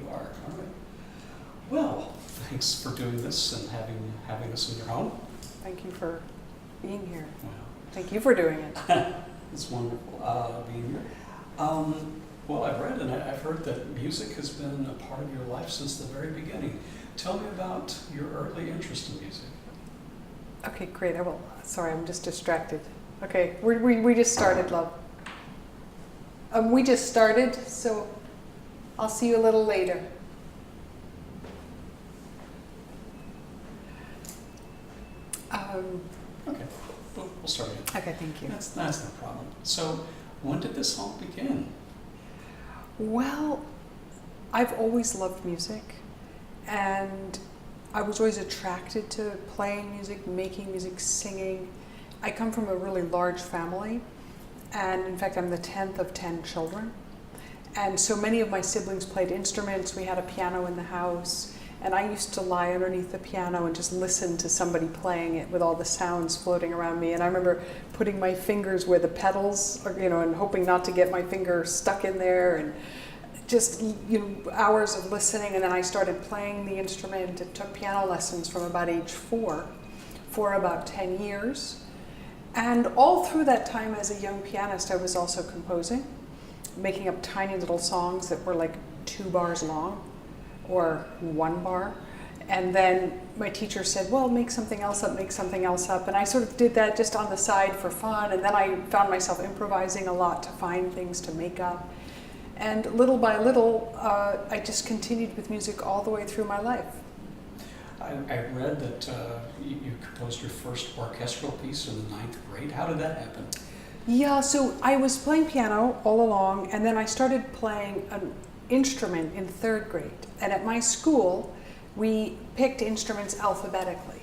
are. All right. Well, thanks for doing this and having us in your home. Thank you for being here. Well, Thank you for doing it. it's wonderful being here. Well, I've read and I've heard that music has been a part of your life since the very beginning. Tell me about your early interest in music. Okay, great. Sorry, I'm just distracted. Okay, we just started, love. We just started, so I'll see you a little later. Okay, we'll start again. Okay, thank you. That's no problem. So, when did this all begin? Well, I've always loved music, and I was always attracted to playing music, making music, singing. I come from a really large family, and in fact, I'm the 10th of 10 children. And so many of my siblings played instruments. We had a piano in the house, and I used to lie underneath the piano and just listen to somebody playing it with all the sounds floating around me. And I remember putting my fingers where the pedals are, and hoping not to get my finger stuck in there, and just, hours of listening. And then I started playing the instrument and took piano lessons from about age 4 for about 10 years. And all through that time as a young pianist, I was also composing, making up tiny little songs that were like 2 bars long or 1 bar. And then my teacher said, well, make something else up, make something else up. And I sort of did that just on the side for fun. And then I found myself improvising a lot to find things to make up. And little by little, I just continued with music all the way through my life. I read that you composed your first orchestral piece in the 9th grade. How did that happen? Yeah, so I was playing piano all along, and then I started playing an instrument in 3rd grade. And at my school, we picked instruments alphabetically.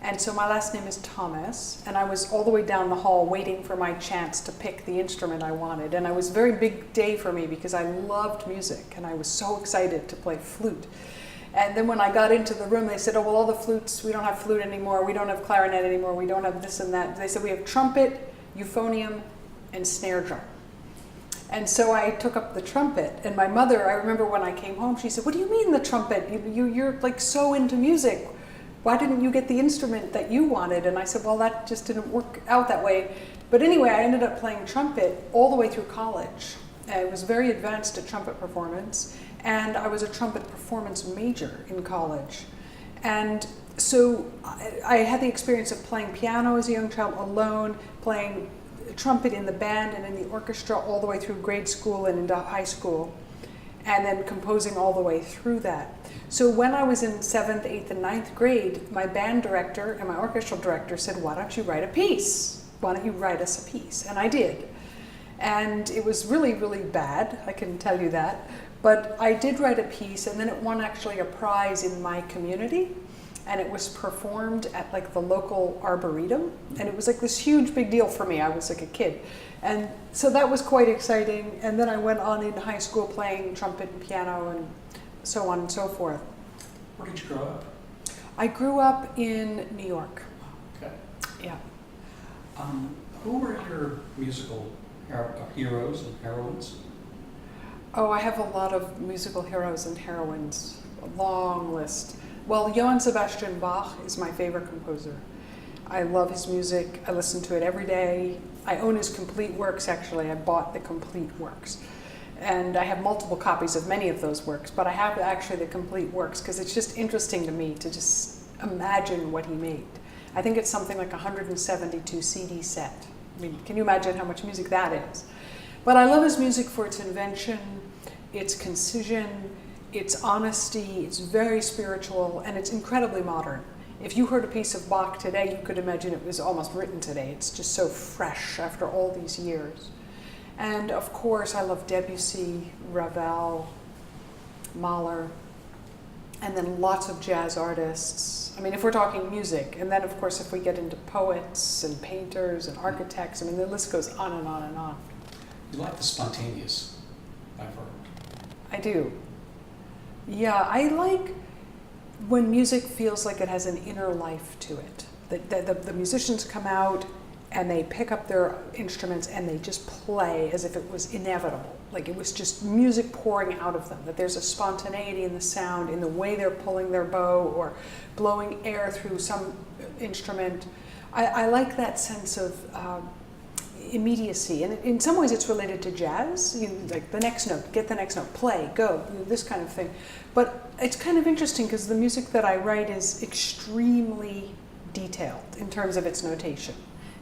And so my last name is Thomas, and I was all the way down the hall waiting for my chance to pick the instrument I wanted. And it was a very big day for me because I loved music, and I was so excited to play flute. And then when I got into the room, they said, oh, well, all the flutes, we don't have flute anymore, we don't have clarinet anymore, we don't have this and that. They said, we have trumpet, euphonium, and snare drum. And so I took up the trumpet, and my mother, I remember when I came home, she said, what do you mean the trumpet? You're like so into music. Why didn't you get the instrument that you wanted? And I said, well, that just didn't work out that way. But anyway, I ended up playing trumpet all the way through college. I was very advanced at trumpet performance, and I was a trumpet performance major in college. And so I had the experience of playing piano as a young child alone, playing trumpet in the band and in the orchestra all the way through grade school and into high school, and then composing all the way through that. So when I was in 7th, 8th, and 9th grade, my band director and my orchestral director said, why don't you write a piece? Why don't you write us a piece? And I did. And it was really, really bad, I can tell you that. But I did write a piece, and then it won actually a prize in my community. And it was performed at like the local arboretum. And it was like this huge big deal for me. I was like a kid. And so that was quite exciting. And then I went on in high school playing trumpet and piano and so on and so forth. Where did you grow up? I grew up in New York. Okay. Yeah. Who were your musical heroes and heroines? Oh, I have a lot of musical heroes and heroines. A long list. Well, Johann Sebastian Bach is my favorite composer. I love his music. I listen to it every day. I own his complete works, actually. I bought the complete works. And I have multiple copies of many of those works, but I have actually the complete works because it's just interesting to me to just imagine what he made. I think it's something like 172 CD set. I mean, can you imagine how much music that is? But I love his music for its invention, its concision, its honesty. It's very spiritual, and it's incredibly modern. If you heard a piece of Bach today, you could imagine it was almost written today. It's just so fresh after all these years. And of course, I love Debussy, Ravel, Mahler, and then lots of jazz artists. I mean, if we're talking music, and then of course, if we get into poets and painters and architects, I mean, the list goes on and on and on. You like the spontaneous, I've heard. I do. Yeah, I like when music feels like it has an inner life to it. That the musicians come out and they pick up their instruments and they just play as if it was inevitable. Like it was just music pouring out of them, that there's a spontaneity in the sound, in the way they're pulling their bow or blowing air through some instrument. I like that sense of immediacy, and in some ways it's related to jazz. Like the next note, get the next note, play, go, this kind of thing. But it's kind of interesting because the music that I write is extremely detailed in terms of its notation.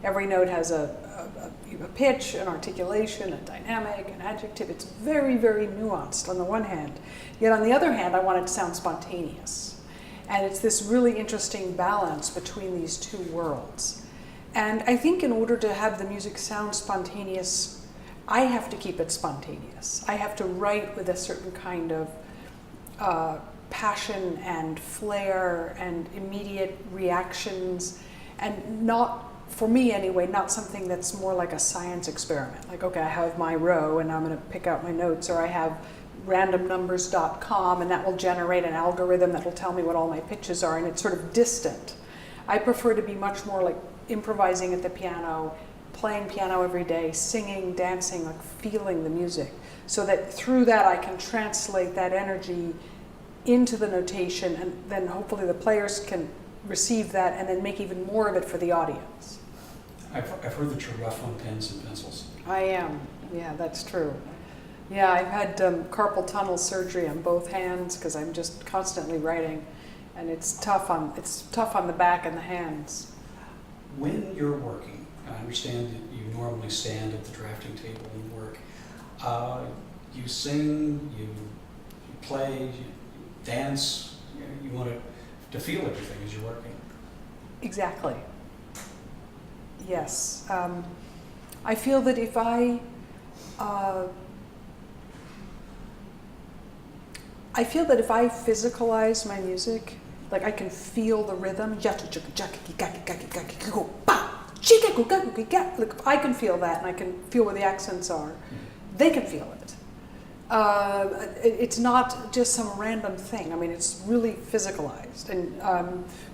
Every note has a pitch, an articulation, a dynamic, an adjective. It's very, very nuanced on the one hand. Yet on the other hand, I want it to sound spontaneous. And it's this really interesting balance between these two worlds. And I think in order to have the music sound spontaneous, I have to keep it spontaneous. I have to write with a certain kind of passion and flair and immediate reactions, and not, for me anyway, not something that's more like a science experiment. Like, okay, I have my row and I'm going to pick out my notes, or I have randomnumbers.com and that will generate an algorithm that will tell me what all my pitches are, and it's sort of distant. I prefer to be much more like improvising at the piano, playing piano every day, singing, dancing, like feeling the music, so that through that I can translate that energy into the notation, and then hopefully the players can receive that and then make even more of it for the audience. I've heard that you're rough on pens and pencils. I am, yeah, that's true. Yeah, I've had carpal tunnel surgery on both hands because I'm just constantly writing, and it's tough on the back and the hands. When you're working, I understand that you normally stand at the drafting table and work. You sing, you play, you dance. You want to feel everything as you're working. Exactly. Yes. I feel that if I physicalize my music, like I can feel the rhythm, like I can feel that, and I can feel where the accents are. They can feel it. It's not just some random thing. I mean, it's really physicalized. And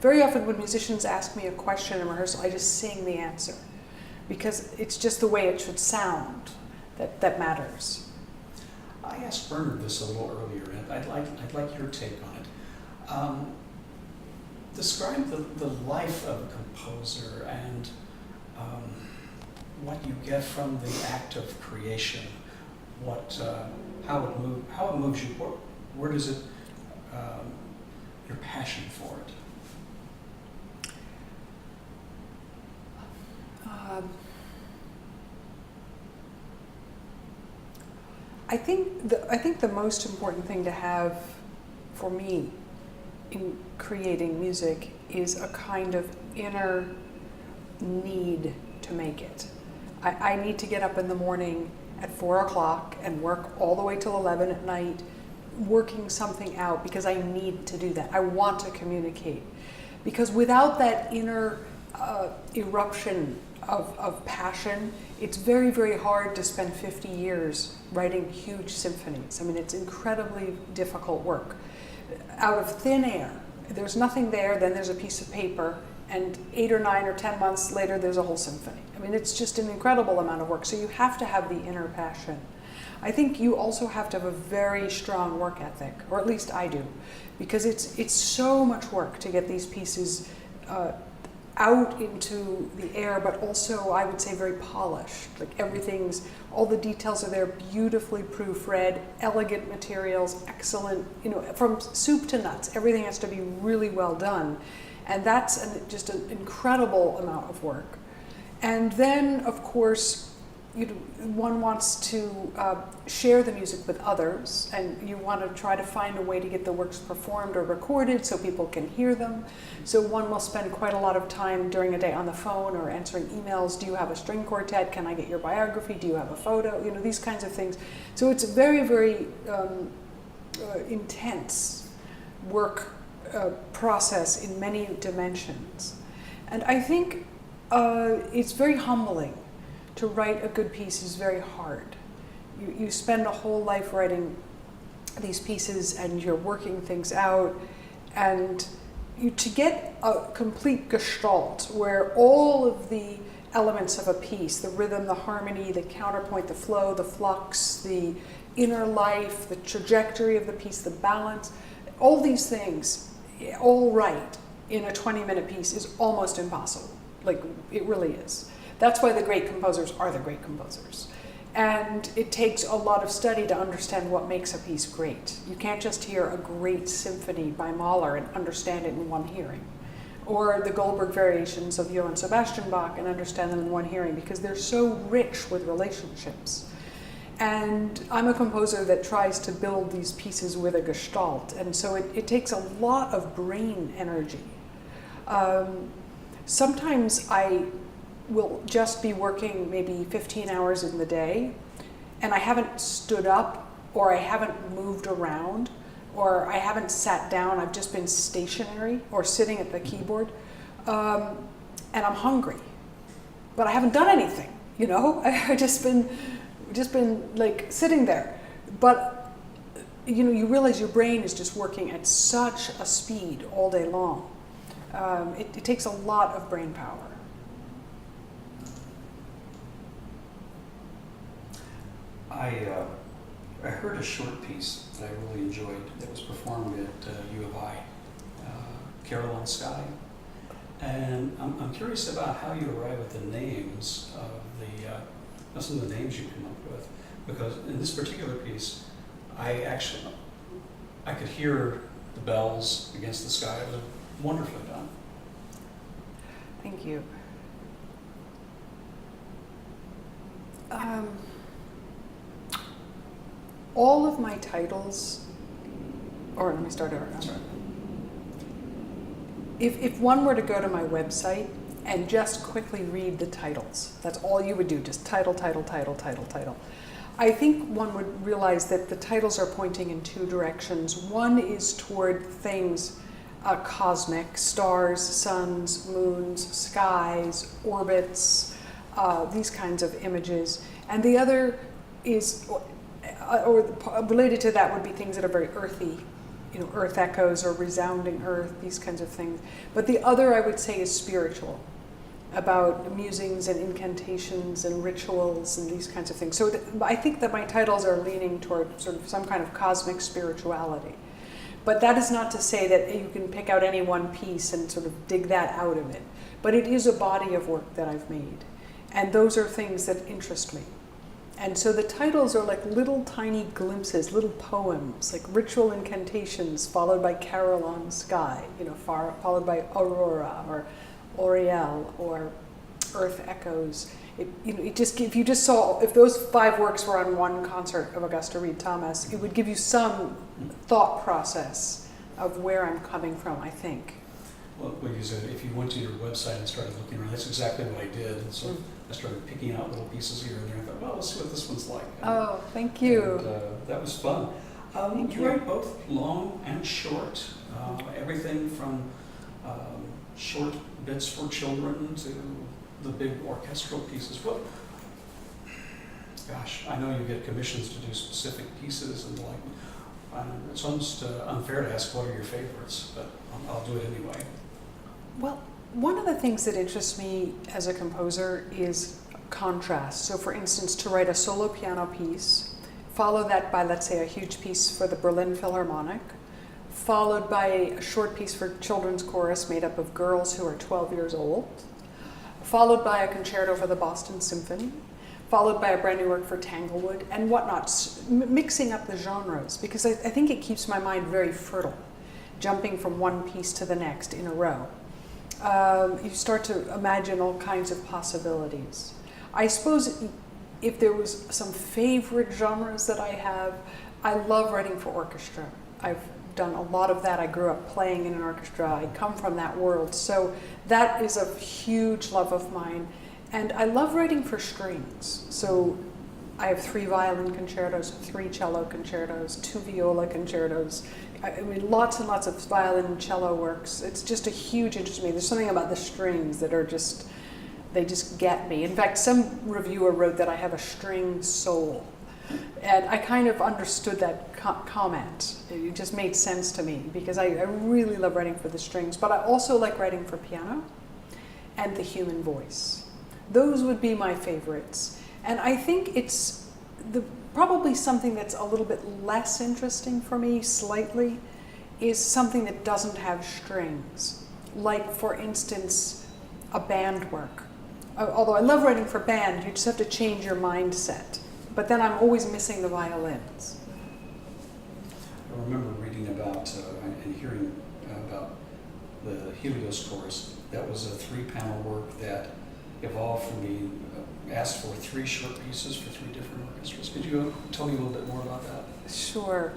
very often when musicians ask me a question in rehearsal, I just sing the answer, because it's just the way it should sound that matters. I asked Bernard this a little earlier, and I'd like your take on it. Describe the life of a composer and what you get from the act of creation. How it moves you. Where does it? Your passion for it. I think the most important thing to have for me in creating music is a kind of inner need to make it. I need to get up in the morning at 4 o'clock and work all the way till 11 at night, working something out, because I need to do that. I want to communicate. Because without that inner eruption of passion, it's very, very hard to spend 50 years writing huge symphonies. I mean, it's incredibly difficult work. Out of thin air, there's nothing there, then there's a piece of paper, and 8 or 9 or 10 months later, there's a whole symphony. I mean, it's just an incredible amount of work. So you have to have the inner passion. I think you also have to have a very strong work ethic, or at least I do, because it's so much work to get these pieces out into the air, but also, I would say, very polished. Like all the details are there, beautifully proofread, elegant materials, excellent, from soup to nuts, everything has to be really well done. And that's just an incredible amount of work. And then, of course, one wants to share the music with others, and you want to try to find a way to get the works performed or recorded so people can hear them. So one will spend quite a lot of time during a day on the phone or answering emails. Do you have a string quartet? Can I get your biography? Do you have a photo? These kinds of things. So it's a very, very intense work process in many dimensions. And I think it's very humbling. To write a good piece is very hard. You spend a whole life writing these pieces, and you're working things out, and to get a complete gestalt where all of the elements of a piece, the rhythm, the harmony, the counterpoint, the flow, the flux, the inner life, the trajectory of the piece, the balance, all these things, all right in a 20-minute piece is almost impossible. Like, it really is. That's why the great composers are the great composers. And it takes a lot of study to understand what makes a piece great. You can't just hear a great symphony by Mahler and understand it in one hearing. Or the Goldberg variations of Johann Sebastian Bach and understand them in one hearing, because they're so rich with relationships. And I'm a composer that tries to build these pieces with a gestalt, and so it takes a lot of brain energy. Sometimes I will just be working maybe 15 hours in the day, and I haven't stood up, or I haven't moved around, or I haven't sat down. I've just been stationary or sitting at the keyboard, and I'm hungry, but I haven't done anything. You know, I've just been like sitting there. But you know, you realize your brain is just working at such a speed all day long. It takes a lot of brain power. I heard a short piece that I really enjoyed that was performed at U of I, Carol on Sky. And I'm curious about how you arrive at the names of some of the names you come up with. Because in this particular piece, I could hear the bells against the sky. It was wonderfully done. Thank you. All of my titles, or let me start over. That's right. If one were to go to my website and just quickly read the titles, that's all you would do, just title, title, title, title, title. I think one would realize that the titles are pointing in two directions. One is toward things cosmic, stars, suns, moons, skies, orbits, these kinds of images. And the other is, or related to that would be things that are very earthy, you know, earth echoes or resounding earth, these kinds of things. But the other, I would say, is spiritual, about musings and incantations and rituals and these kinds of things. So I think that my titles are leaning toward sort of some kind of cosmic spirituality. But that is not to say that you can pick out any one piece and sort of dig that out of it. But it is a body of work that I've made. And those are things that interest me. And so the titles are like little tiny glimpses, little poems, like ritual incantations followed by Carol on Sky, you know, followed by Aurora or Oriel or Earth Echoes. If those 5 works were on one concert of Augusta Reed Thomas, it would give you some thought process of where I'm coming from, I think. Well, you said if you went to your website and started looking around, that's exactly what I did. And so I started picking out little pieces here and there. I thought, well, let's see what this one's like. Oh, thank you. And, that was fun. You write both long and short, everything from short bits for children to the big orchestral pieces. Well, gosh, I know you get commissions to do specific pieces and it's almost unfair to ask what are your favorites, but I'll do it anyway. Well, one of the things that interests me as a composer is contrast. So for instance, to write a solo piano piece, follow that by, let's say, a huge piece for the Berlin Philharmonic, followed by a short piece for children's chorus made up of girls who are 12 years old, followed by a concerto for the Boston Symphony, followed by a brand new work for Tanglewood, and whatnot, mixing up the genres, because I think it keeps my mind very fertile, jumping from one piece to the next in a row. You start to imagine all kinds of possibilities. I suppose if there was some favorite genres that I have, I love writing for orchestra. I've done a lot of that. I grew up playing in an orchestra. I come from that world. So that is a huge love of mine. And I love writing for strings. So I have 3 violin concertos, 3 cello concertos, 2 viola concertos. I mean, lots and lots of violin and cello works. It's just a huge interest in me. There's something about the strings that are just, they just get me. In fact, some reviewer wrote that I have a string soul. And I kind of understood that comment. It just made sense to me because I really love writing for the strings, but I also like writing for piano and the human voice. Those would be my favorites. And I think it's probably something that's a little bit less interesting for me, slightly, is something that doesn't have strings. Like, for instance, a band work. Although I love writing for band, you just have to change your mindset. But then I'm always missing the violins. I remember reading about and hearing about the Helios Kouros. That was a 3-panel work that evolved from being asked for 3 short pieces for 3 different orchestras. Could you tell me a little bit more about that? Sure.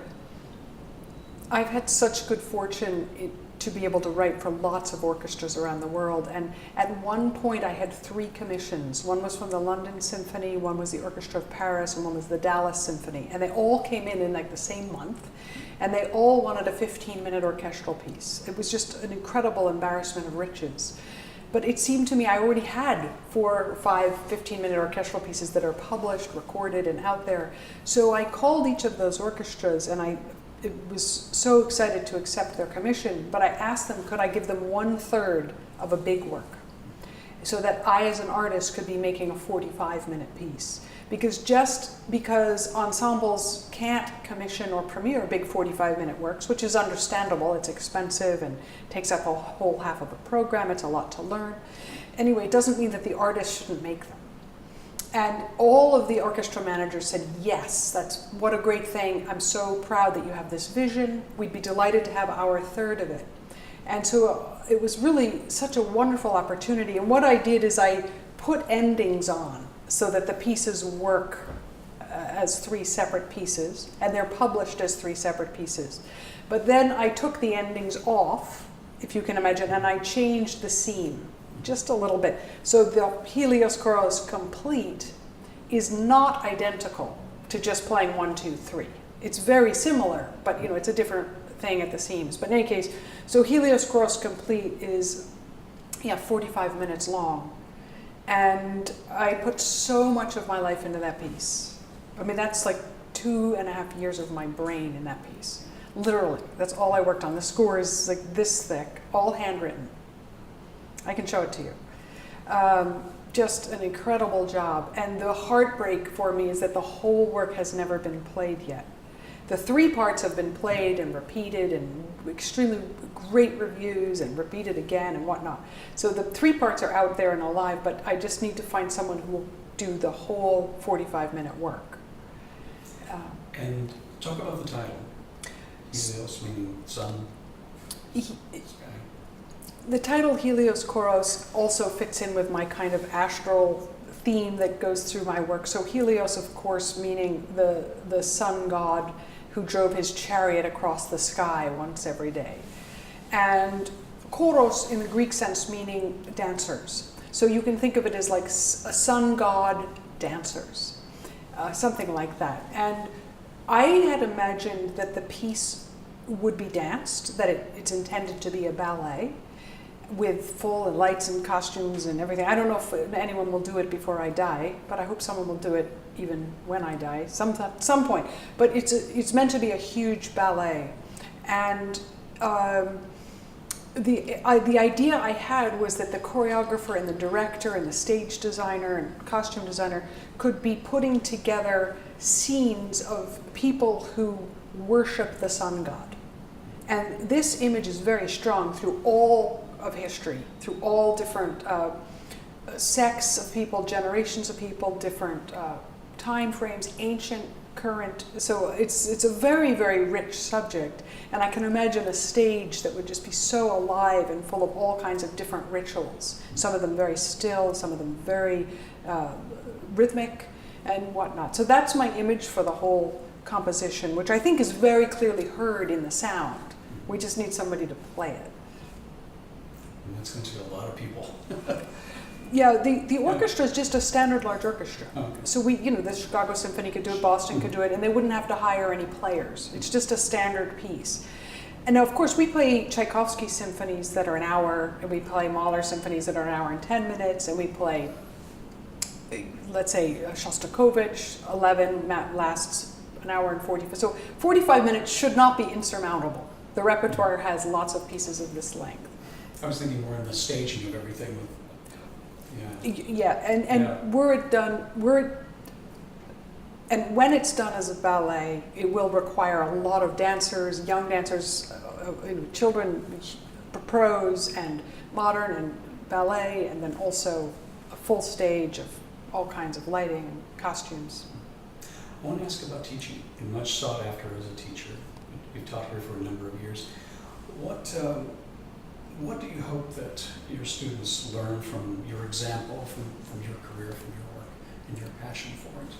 I've had such good fortune to be able to write for lots of orchestras around the world. And at one point I had 3 commissions. One was from the London Symphony, one was the Orchestra of Paris, and one was the Dallas Symphony. And they all came in like the same month. And they all wanted a 15-minute orchestral piece. It was just an incredible embarrassment of riches. But it seemed to me I already had 4 or 5 15-minute orchestral pieces that are published, recorded, and out there. So I called each of those orchestras, and I was so excited to accept their commission, but I asked them, could I give them 1/3 of a big work, so that I, as an artist, could be making a 45-minute piece. Because ensembles can't commission or premiere big 45-minute works, which is understandable. It's expensive and takes up a whole half of a program. It's a lot to learn. Anyway, it doesn't mean that the artist shouldn't make them. And all of the orchestra managers said, yes, that's what a great thing. I'm so proud that you have this vision. We'd be delighted to have our 1/3 of it. And so it was really such a wonderful opportunity. And what I did is I put endings on so that the pieces work as 3 separate pieces, and they're published as 3 separate pieces. But then I took the endings off, if you can imagine, and I changed the scene just a little bit. So the Helios Kouros Complete is not identical to just playing 1, 2, 3. It's very similar, but it's a different thing at the seams. But in any case, so Helios Kouros Complete is 45 minutes long. And I put so much of my life into that piece. I mean, that's like 2.5 years of my brain in that piece. Literally, that's all I worked on. The score is like this thick, all handwritten. I can show it to you. Just an incredible job. And the heartbreak for me is that the whole work has never been played yet. The 3 parts have been played and repeated and extremely great reviews and repeated again and whatnot. So the 3 parts are out there and alive, but I just need to find someone who will do the whole 45-minute work. And talk about the title. Helios meaning sun, sky. The title Helios Kouros also fits in with my kind of astral theme that goes through my work. So Helios, of course, meaning the sun god who drove his chariot across the sky once every day. And Kouros in the Greek sense meaning dancers. So you can think of it as like a sun god dancers, something like that. And I had imagined that the piece would be danced, that it's intended to be a ballet with full lights and costumes and everything. I don't know if anyone will do it before I die, but I hope someone will do it even when I die, some point. But it's meant to be a huge ballet. And the idea I had was that the choreographer and the director and the stage designer and costume designer could be putting together scenes of people who worship the sun god. And this image is very strong through all of history, through all different sects of people, generations of people, different time frames, ancient, current. So it's a very, very rich subject. And I can imagine a stage that would just be so alive and full of all kinds of different rituals. Some of them very still, some of them very rhythmic and whatnot. So that's my image for the whole composition, which I think is very clearly heard in the sound. We just need somebody to play it. And that's going to be a lot of people. Yeah, the orchestra is just a standard large orchestra. Okay. So the Chicago Symphony could do it, Boston could do it, and they wouldn't have to hire any players. It's just a standard piece. And now, of course, we play Tchaikovsky symphonies that are an hour, and we play Mahler symphonies that are an hour and 10 minutes, and we play, let's say, Shostakovich, 11, lasts an hour and 40. So 45 minutes should not be insurmountable. The repertoire has lots of pieces of this length. I was thinking more in the staging of everything with Yeah. And Yeah. and when it's done as a ballet, it will require a lot of dancers, young dancers, children, pros and modern and ballet, and then also a full stage of all kinds of lighting and costumes. I want to ask about teaching. You're much sought after as a teacher. You've taught here for a number of years. What do you hope that your students learn from your example, from your career, from your work, and your passion for it?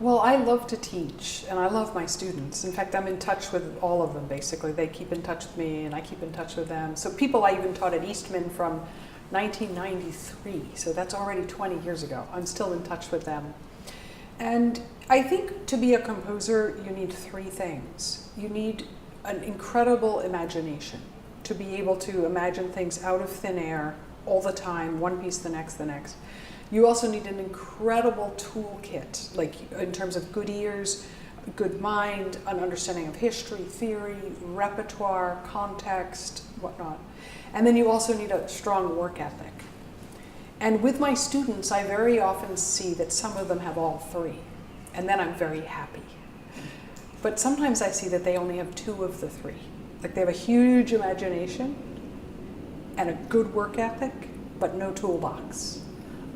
Well, I love to teach, and I love my students. In fact, I'm in touch with all of them, basically. They keep in touch with me, and I keep in touch with them. So people I even taught at Eastman from 1993, so that's already 20 years ago. I'm still in touch with them. And I think to be a composer, you need three things. You need an incredible imagination, to be able to imagine things out of thin air all the time, one piece, the next, the next. You also need an incredible toolkit, like in terms of good ears, good mind, an understanding of history, theory, repertoire, context, whatnot. And then you also need a strong work ethic. And with my students, I very often see that some of them have all three, and then I'm very happy. But sometimes I see that they only have two of the three. Like they have a huge imagination and a good work ethic, but no toolbox.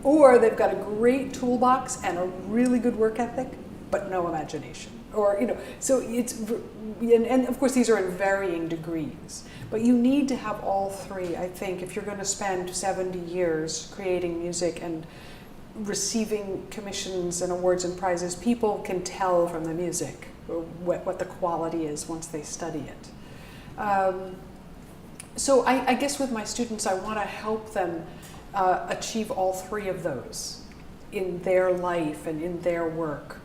Or they've got a great toolbox and a really good work ethic, but no imagination. Or, so it's, and of course these are in varying degrees, but you need to have all three, I think, if you're going to spend 70 years creating music and receiving commissions and awards and prizes. People can tell from the music what the quality is once they study it. So I guess with my students, I want to help them achieve all three of those in their life and in their work.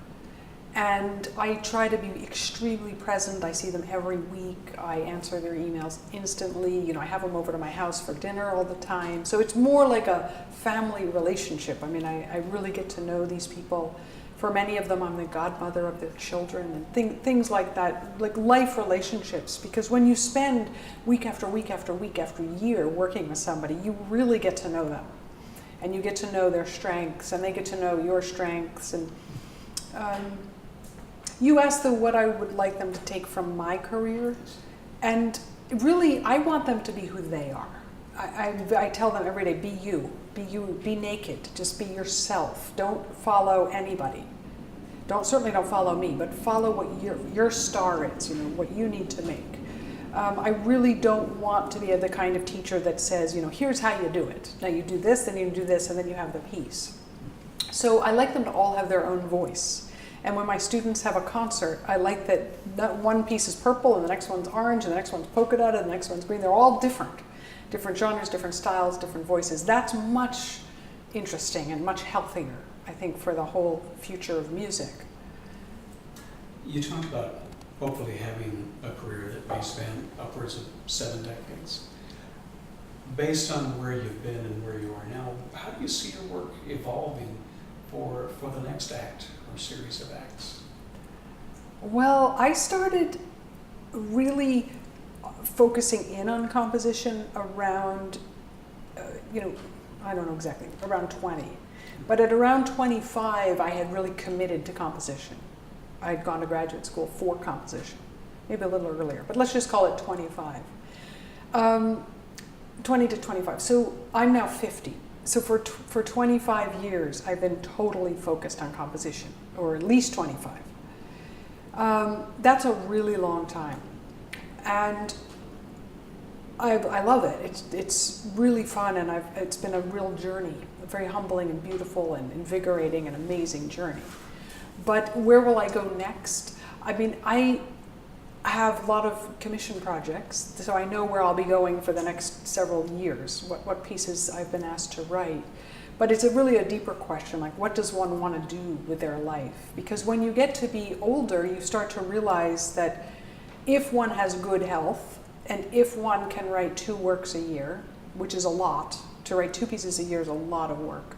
And I try to be extremely present. I see them every week. I answer their emails instantly. I have them over to my house for dinner all the time. So it's more like a family relationship. I mean, I really get to know these people. For many of them, I'm the godmother of their children and things like that, like life relationships. Because when you spend week after week after week after year working with somebody, you really get to know them. And you get to know their strengths, and they get to know your strengths. And you asked them what I would like them to take from my career. And really, I want them to be who they are. I tell them every day, be you, be naked, just be yourself. Don't follow anybody. Certainly don't follow me, but follow what your star is, what you need to make. I really don't want to be the kind of teacher that says, here's how you do it. Now you do this, then you do this, and then you have the piece. So I like them to all have their own voice. And when my students have a concert, I like that one piece is purple, and the next one's orange, and the next one's polka dotted, and the next one's green. They're all different. Different genres, different styles, different voices. That's much interesting and much healthier, I think, for the whole future of music. You talk about hopefully having a career that may span upwards of 7 decades. Based on where you've been and where you are now, how do you see your work evolving for the next act or series of acts? Well, I started really focusing in on composition around, I don't know exactly, around 20. But at around 25, I had really committed to composition. I had gone to graduate school for composition, maybe a little earlier, but let's just call it 25. 20 to 25. So I'm now 50. So for 25 years, I've been totally focused on composition, or at least 25. That's a really long time. And I love it. It's really fun, and it's been a real journey, a very humbling and beautiful and invigorating and amazing journey. But where will I go next? I mean, I have a lot of commission projects, so I know where I'll be going for the next several years, what pieces I've been asked to write. But it's really a deeper question, like what does one want to do with their life? Because when you get to be older, you start to realize that if one has good health, and if one can write 2 works a year, which is a lot, to write 2 pieces a year is a lot of work.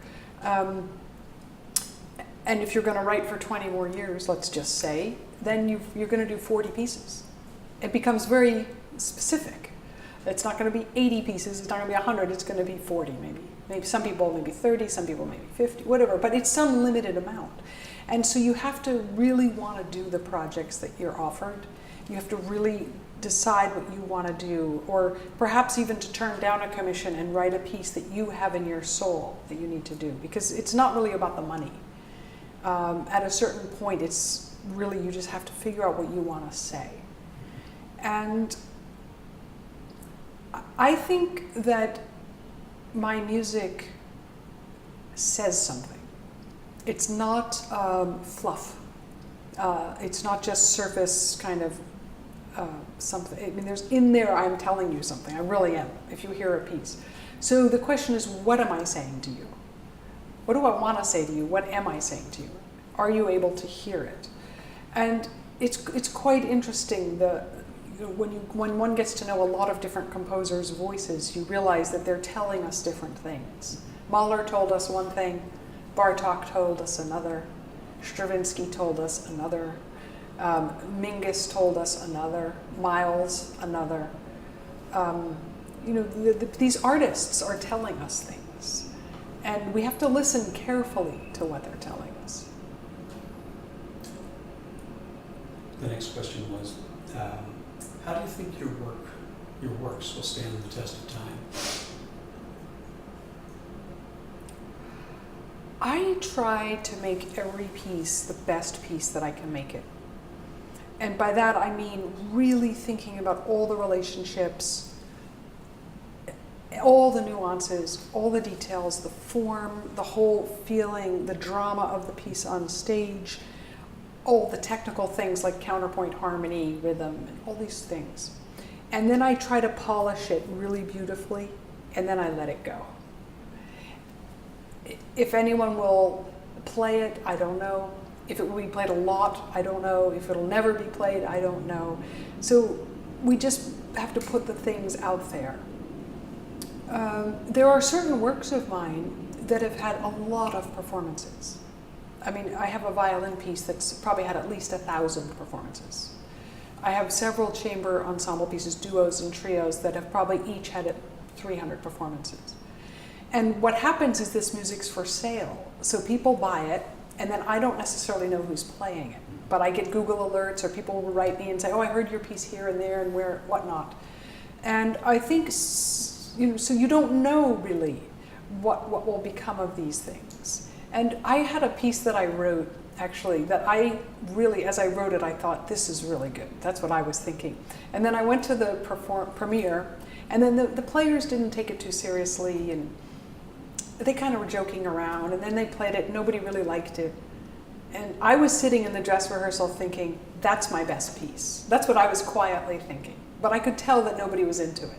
And if you're going to write for 20 more years, let's just say, then you're going to do 40 pieces. It becomes very specific. It's not going to be 80 pieces, it's not going to be 100, it's going to be 40 maybe. Maybe some people maybe 30, some people maybe 50, whatever, but it's some limited amount. And so you have to really want to do the projects that you're offered. You have to really decide what you want to do, or perhaps even to turn down a commission and write a piece that you have in your soul that you need to do, because it's not really about the money. At a certain point, it's really, you just have to figure out what you want to say. And I think that my music says something. It's not fluff. It's not just surface kind of something. I mean, there's in there, I'm telling you something. I really am, if you hear a piece. So the question is, what am I saying to you? What do I want to say to you? What am I saying to you? Are you able to hear it? And it's quite interesting. When one gets to know a lot of different composers' voices, you realize that they're telling us different things. Mahler told us one thing, Bartók told us another, Stravinsky told us another, Mingus told us another, Miles another. These artists are telling us things, and we have to listen carefully to what they're telling us. The next question was, how do you think your works will stand the test of time? I try to make every piece the best piece that I can make it. And by that I mean really thinking about all the relationships, all the nuances, all the details, the form, the whole feeling, the drama of the piece on stage, all the technical things like counterpoint, harmony, rhythm, and all these things. And then I try to polish it really beautifully, and then I let it go. If anyone will play it, I don't know. If it will be played a lot, I don't know. If it'll never be played, I don't know. So we just have to put the things out there. There are certain works of mine that have had a lot of performances. I mean, I have a violin piece that's probably had at least 1,000 performances. I have several chamber ensemble pieces, duos and trios, that have probably each had 300 performances. And what happens is this music's for sale. So people buy it, and then I don't necessarily know who's playing it. But I get Google alerts, or people will write me and say, oh, I heard your piece here and there and where, whatnot. And I think, so you don't know really what will become of these things. And I had a piece that I wrote, actually, that I really, as I wrote it, I thought, this is really good. That's what I was thinking. And then I went to the premiere, and then the players didn't take it too seriously, and they kind of were joking around, and then they played it, nobody really liked it. And I was sitting in the dress rehearsal thinking, that's my best piece. That's what I was quietly thinking. But I could tell that nobody was into it.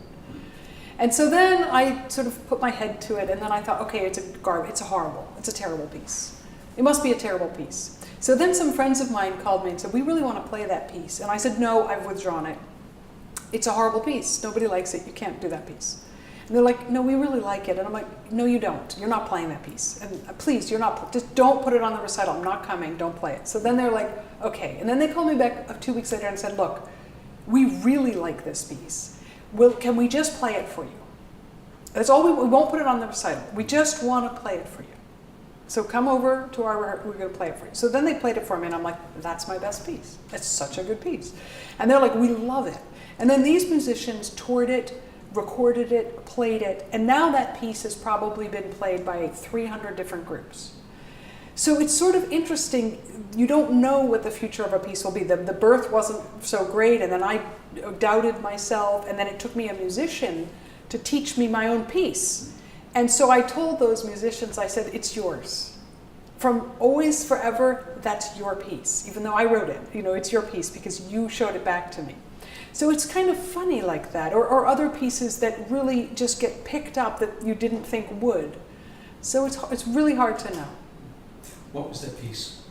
And so then I sort of put my head to it, and then I thought, okay, it's a terrible piece. It must be a terrible piece. So then some friends of mine called me and said, we really want to play that piece. And I said, no, I've withdrawn it. It's a horrible piece. Nobody likes it. You can't do that piece. And they're like, no, we really like it. And I'm like, no, you don't. You're not playing that piece. And please, just don't put it on the recital. I'm not coming. Don't play it. So then they're like, okay. And then they called me back 2 weeks later and said, look, we really like this piece. Can we just play it for you? That's all. We won't put it on the recital. We just want to play it for you. So come over to we're going to play it for you. So then they played it for me, and I'm like, that's my best piece. It's such a good piece. And they're like, we love it. And then these musicians toured it, recorded it, played it, and now that piece has probably been played by 300 different groups. So it's sort of interesting. You don't know what the future of a piece will be. The birth wasn't so great, and then I doubted myself, and then it took me a musician to teach me my own piece. And so I told those musicians, I said, it's yours. From always, forever, that's your piece. Even though I wrote it, it's your piece because you showed it back to me. So it's kind of funny like that, or other pieces that really just get picked up that you didn't think would. So it's really hard to know. What was that piece?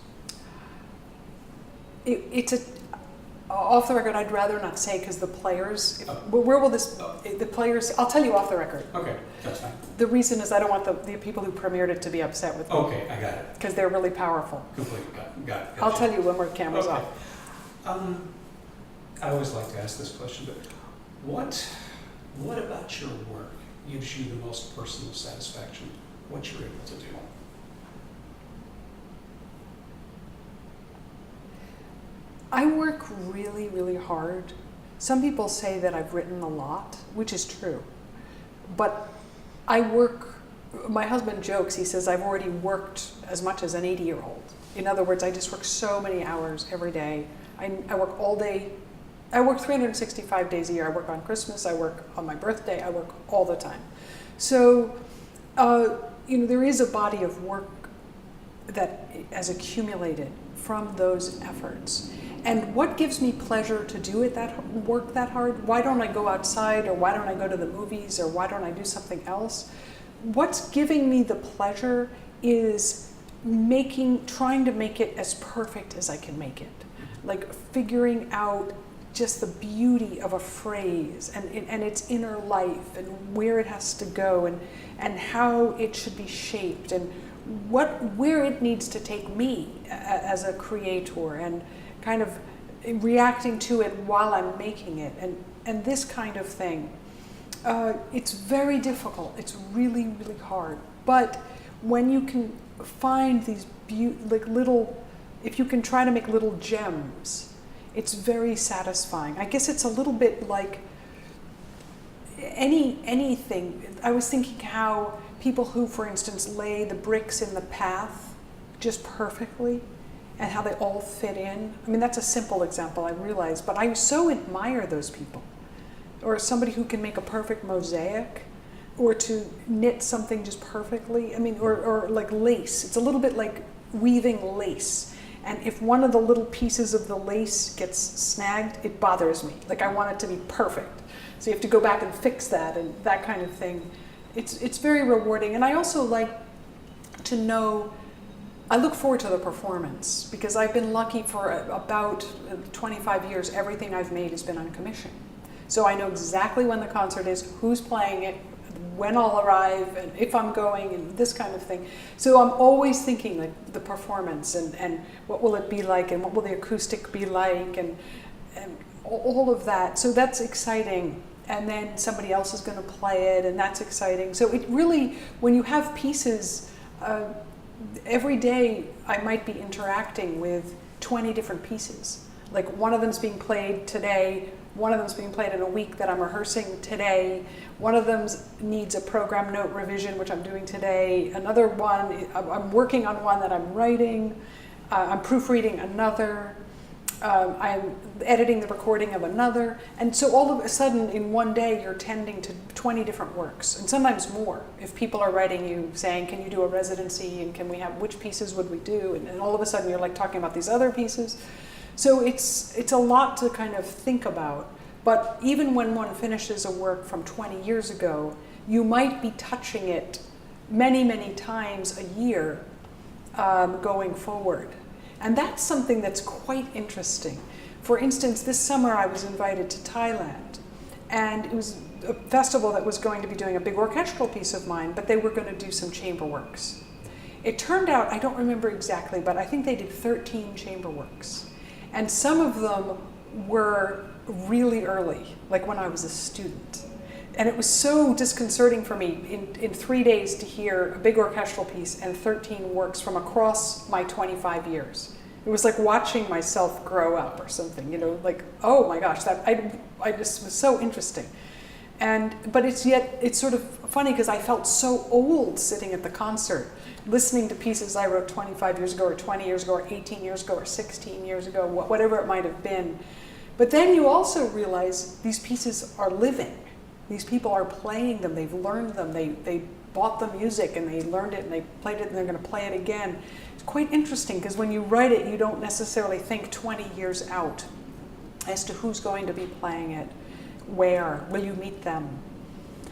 Off the record, I'd rather not say because the players, where will the players, I'll tell you off the record. Okay, that's fine. The reason is I don't want the people who premiered it to be upset with me. Okay, I got it. Because they're really powerful. Completely got it. I'll tell you when we're cameras okay. off. I always like to ask this question, but what about your work? gives you the most personal satisfaction, what you're able to do. I work really, really hard. Some people say that I've written a lot, which is true. But I work, my husband jokes, he says I've already worked as much as an 80-year-old. In other words, I just work so many hours every day. I work all day. I work 365 days a year. I work on Christmas, I work on my birthday, I work all the time. So, there is a body of work that has accumulated from those efforts. And what gives me pleasure to do it work that hard? Why don't I go outside, or why don't I go to the movies, or why don't I do something else? What's giving me the pleasure is trying to make it as perfect as I can make it. Like figuring out just the beauty of a phrase and its inner life and where it has to go and how it should be shaped and where it needs to take me as a creator, and kind of reacting to it while I'm making it, and this kind of thing. It's very difficult. It's really, really hard. But when you can find these if you can try to make little gems, it's very satisfying. I guess it's a little bit like anything. I was thinking how people who, for instance, lay the bricks in the path just perfectly, and how they all fit in. I mean, that's a simple example, I realize, but I so admire those people. Or somebody who can make a perfect mosaic, or to knit something just perfectly. I mean, or like lace. It's a little bit like weaving lace. And if one of the little pieces of the lace gets snagged, it bothers me. Like, I want it to be perfect. So you have to go back and fix that, and that kind of thing. It's very rewarding. And I also like to know, I look forward to the performance, because I've been lucky for about 25 years. Everything I've made has been on commission. So I know exactly when the concert is, who's playing it, when I'll arrive, and if I'm going, and this kind of thing. So I'm always thinking like the performance, and what will it be like, and what will the acoustic be like, and all of that. So that's exciting. And then somebody else is going to play it, and that's exciting. So it really, when you have pieces, every day I might be interacting with 20 different pieces. Like, one of them's being played today, one of them's being played in a week that I'm rehearsing today, one of them needs a program note revision, which I'm doing today, another one, I'm working on one that I'm writing, I'm proofreading another, I'm editing the recording of another, and so all of a sudden in one day you're tending to 20 different works, and sometimes more. If people are writing you saying, can you do a residency, and can we have, which pieces would we do, and all of a sudden you're like talking about these other pieces. So it's a lot to kind of think about. But even when one finishes a work from 20 years ago, you might be touching it many, many times a year going forward. And that's something that's quite interesting. For instance, this summer I was invited to Thailand, and it was a festival that was going to be doing a big orchestral piece of mine, but they were going to do some chamber works. It turned out, I don't remember exactly, but I think they did 13 chamber works. And some of them were really early, like when I was a student. And it was so disconcerting for me in 3 days to hear a big orchestral piece and 13 works from across my 25 years. It was like watching myself grow up or something, like, oh my gosh, that I just was so interesting. But it's sort of funny because I felt so old sitting at the concert, listening to pieces I wrote 25 years ago, or 20 years ago, or 18 years ago, or 16 years ago, whatever it might have been. But then you also realize these pieces are living. These people are playing them, they've learned them, they bought the music and they learned it and they played it and they're going to play it again. It's quite interesting because when you write it, you don't necessarily think 20 years out as to who's going to be playing it, where, will you meet them.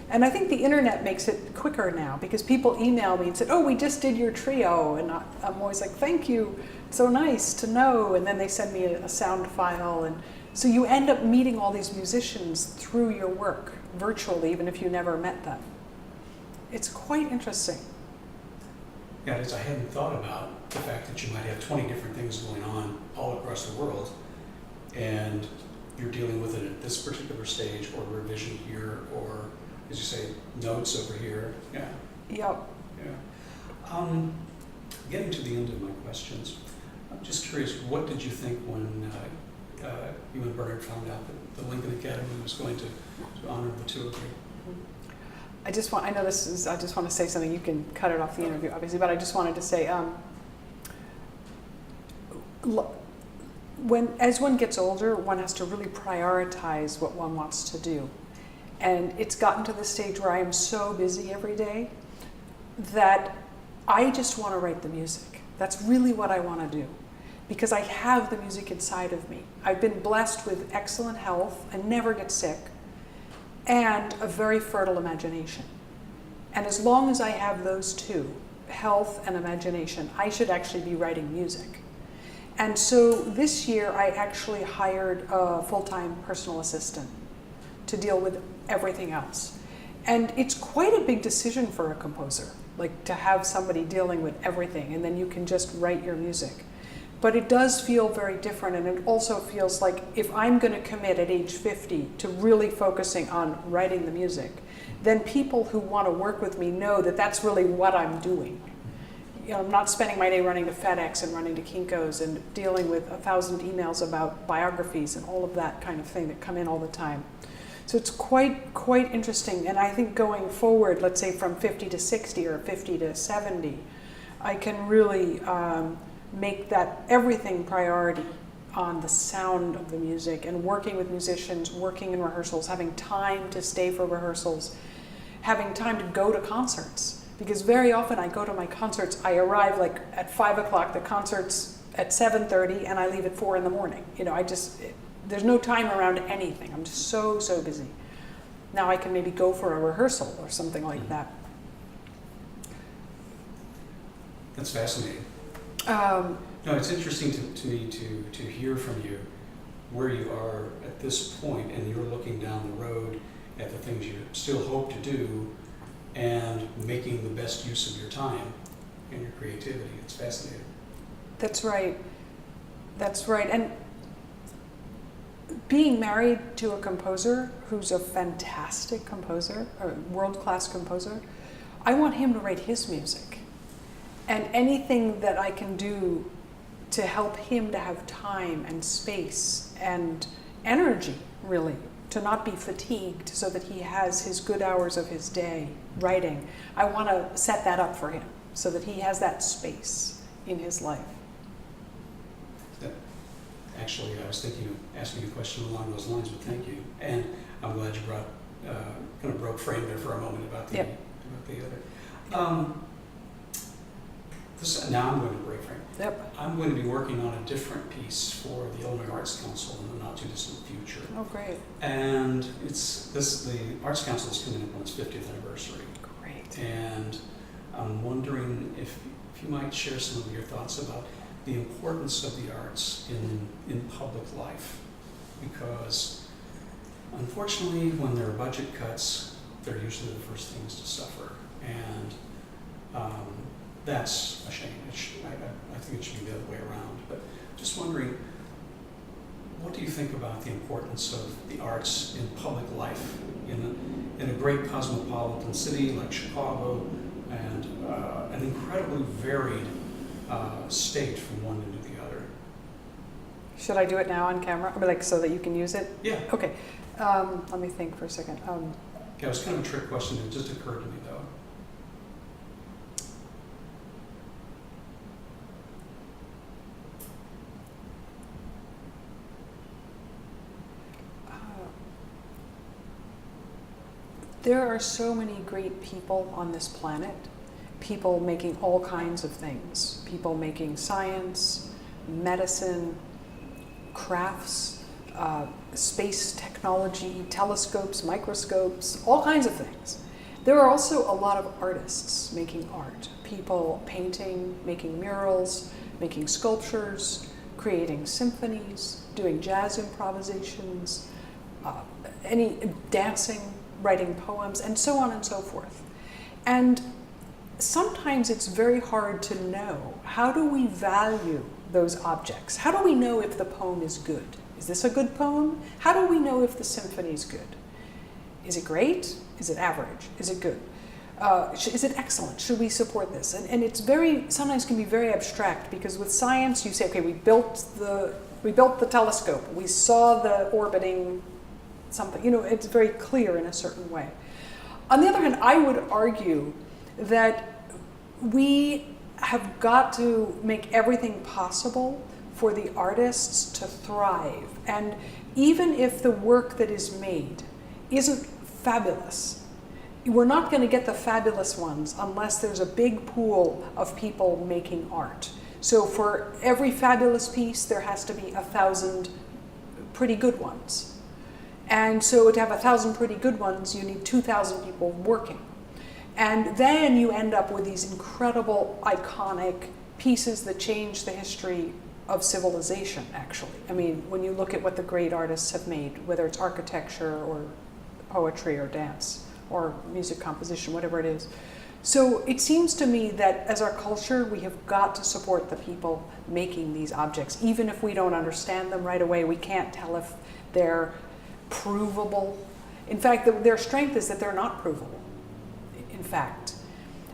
And I think the internet makes it quicker now because people email me and say, oh, we just did your trio. And I'm always like, thank you, so nice to know. And then they send me a sound file. And so you end up meeting all these musicians through your work, virtually, even if you never met them. It's quite interesting. Yeah, I hadn't thought about the fact that you might have 20 different things going on all across the world, and you're dealing with it at this particular stage, or revision here, or as you say, notes over here. Yeah, Yep. yeah. Getting to the end of my questions, I'm just curious, what did you think when you and Bernard found out that the Lincoln Academy was going to honor the two of you? I just want to say something. You can cut it off the interview, obviously, but I just wanted to say, as one gets older, one has to really prioritize what one wants to do. And it's gotten to the stage where I am so busy every day that I just want to write the music. That's really what I want to do, because I have the music inside of me. I've been blessed with excellent health, I never get sick, and a very fertile imagination. And as long as I have those two, health and imagination, I should actually be writing music. And so this year I actually hired a full-time personal assistant to deal with everything else. And it's quite a big decision for a composer, like to have somebody dealing with everything and then you can just write your music. But it does feel very different, and it also feels like if I'm going to commit at age 50 to really focusing on writing the music, then people who want to work with me know that that's really what I'm doing. You know, I'm not spending my day running to FedEx and running to Kinko's and dealing with 1,000 emails about biographies and all of that kind of thing that come in all the time. So it's quite interesting, and I think going forward, let's say from 50 to 60 or 50 to 70, I can really make that everything priority on the sound of the music and working with musicians, working in rehearsals, having time to stay for rehearsals, having time to go to concerts. Because very often I go to my concerts, I arrive like at 5 o'clock, the concert's at 7:30 and I leave at 4 in the morning. You know, there's no time around anything. I'm just so busy. Now I can maybe go for a rehearsal or something like that. That's fascinating. No, it's interesting to me to hear from you where you are at this point, and you're looking down the road at the things you still hope to do and making the best use of your time and your creativity. It's fascinating. That's right. That's right. And being married to a composer who's a fantastic composer, a world-class composer, I want him to write his music. And anything that I can do to help him to have time and space and energy, really, to not be fatigued so that he has his good hours of his day writing, I want to set that up for him so that he has that space in his life. Actually, I was thinking of asking a question along those lines, but thank you. And I'm glad you brought, kind of broke frame there for a moment about the, about the other. Now I'm going to break frame. Yep. I'm going to be working on a different piece for the Illinois Arts Council in the not too distant future. Oh, great. And the Arts Council is coming up on its 50th anniversary. Great. And I'm wondering if you might share some of your thoughts about the importance of the arts in public life. Because unfortunately, when there are budget cuts, they're usually the first things to suffer. And that's a shame. I think it should be the other way around. But just wondering, what do you think about the importance of the arts in public life in a great cosmopolitan city like Chicago, and an incredibly varied state from one end to the other? Should I do it now on camera? I mean, like, so that you can use it? Yeah. Okay. Let me think for a second. Yeah, it was kind of a trick question. It just occurred to me, though. There are so many great people on this planet, people making all kinds of things, people making science, medicine, crafts, space technology, telescopes, microscopes, all kinds of things. There are also a lot of artists making art, people painting, making murals, making sculptures, creating symphonies, doing jazz improvisations, dancing, writing poems, and so on and so forth. And sometimes it's very hard to know, how do we value those objects? How do we know if the poem is good? Is this a good poem? How do we know if the symphony is good? Is it great? Is it average? Is it good? Is it excellent? Should we support this? And it's sometimes can be very abstract, because with science you say, okay, we built the telescope, we saw the orbiting something, it's very clear in a certain way. On the other hand, I would argue that we have got to make everything possible for the artists to thrive. And even if the work that is made isn't fabulous, we're not going to get the fabulous ones unless there's a big pool of people making art. So for every fabulous piece, there has to be 1,000 pretty good ones. And so to have 1,000 pretty good ones, you need 2,000 people working. And then you end up with these incredible, iconic pieces that change the history of civilization, actually. I mean, when you look at what the great artists have made, whether it's architecture or poetry or dance or music composition, whatever it is. So it seems to me that as our culture, we have got to support the people making these objects. Even if we don't understand them right away, we can't tell if they're provable. In fact, their strength is that they're not provable, in fact.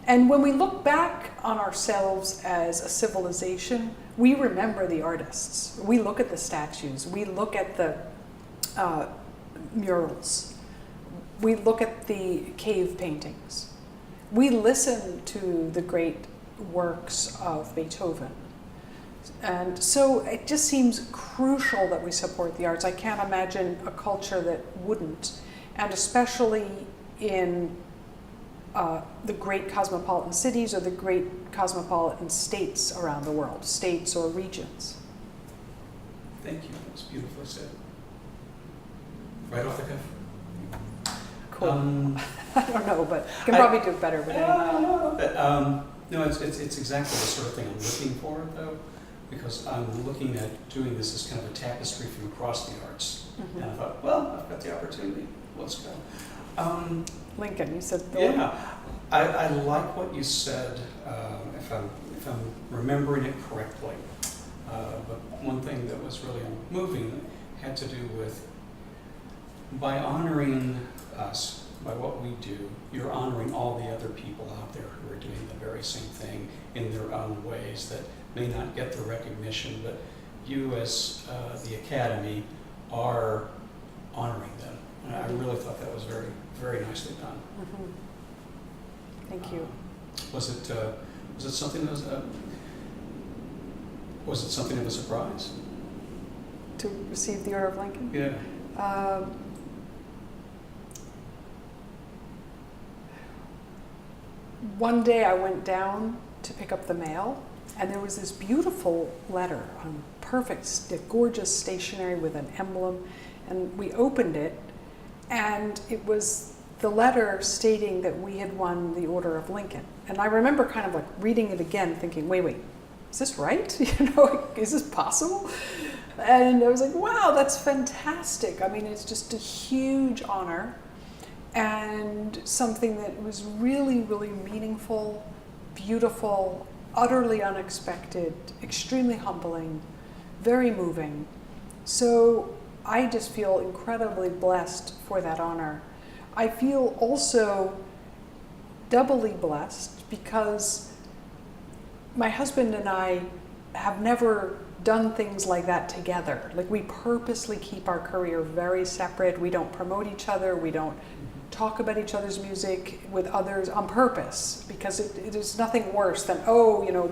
And when we look back on ourselves as a civilization, we remember the artists. We look at the statues. We look at the murals. We look at the cave paintings. We listen to the great works of Beethoven. And so it just seems crucial that we support the arts. I can't imagine a culture that wouldn't, and especially in the great cosmopolitan cities or the great cosmopolitan states around the world, states or regions. Thank you. That was beautifully said. Right off the cuff. Cool. I don't know, but I can probably do it better. But anyway. No, it's exactly the sort of thing I'm looking for, though, because I'm looking at doing this as kind of a tapestry from across the arts. Mm-hmm. And I thought, well, I've got the opportunity. Let's go. Lincoln, you said. Yeah, I like what you said. If I'm remembering it correctly, but one thing that was really moving had to do with, by honoring us, by what we do, you're honoring all the other people out there who are doing the very same thing in their own ways that may not get the recognition, but you as the Academy are honoring them. And I really thought that was very, very nicely done. Mm-hmm. Thank you. Was it something that was it something of a surprise? To receive the Order of Lincoln? Yeah. One day I went down to pick up the mail, and there was this beautiful letter on gorgeous stationery with an emblem, and we opened it, and it was the letter stating that we had won the Order of Lincoln. And I remember kind of like reading it again, thinking, wait, is this right? Is this possible? And I was like, wow, that's fantastic. I mean, it's just a huge honor and something that was really, really meaningful, beautiful, utterly unexpected, extremely humbling, very moving. So I just feel incredibly blessed for that honor. I feel also doubly blessed because my husband and I have never done things like that together. Like, we purposely keep our career very separate. We don't promote each other. We don't talk about each other's music with others on purpose, because it is nothing worse than,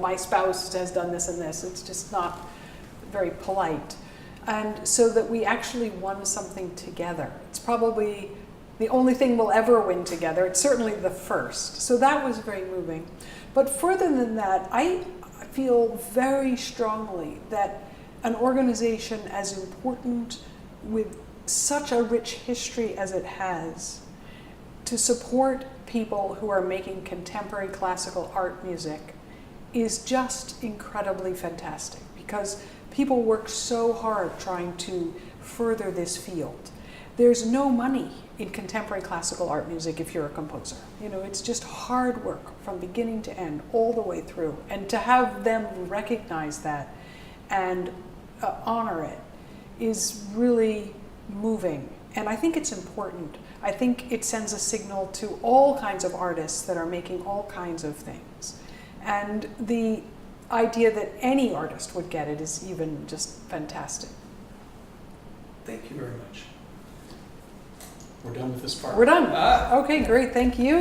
my spouse has done this and this. It's just not very polite. And so that we actually won something together. It's probably the only thing we'll ever win together. It's certainly the first. So that was very moving. But further than that, I feel very strongly that an organization as important, with such a rich history as it has, to support people who are making contemporary classical art music is just incredibly fantastic, because people work so hard trying to further this field. There's no money in contemporary classical art music if you're a composer. It's just hard work from beginning to end, all the way through. And to have them recognize that and honor it is really moving And I think it's important. I think it sends a signal to all kinds of artists that are making all kinds of things. And the idea that any artist would get it is even just fantastic. Thank you very much. We're done with this part. We're done. Ah. Okay, great. Thank you.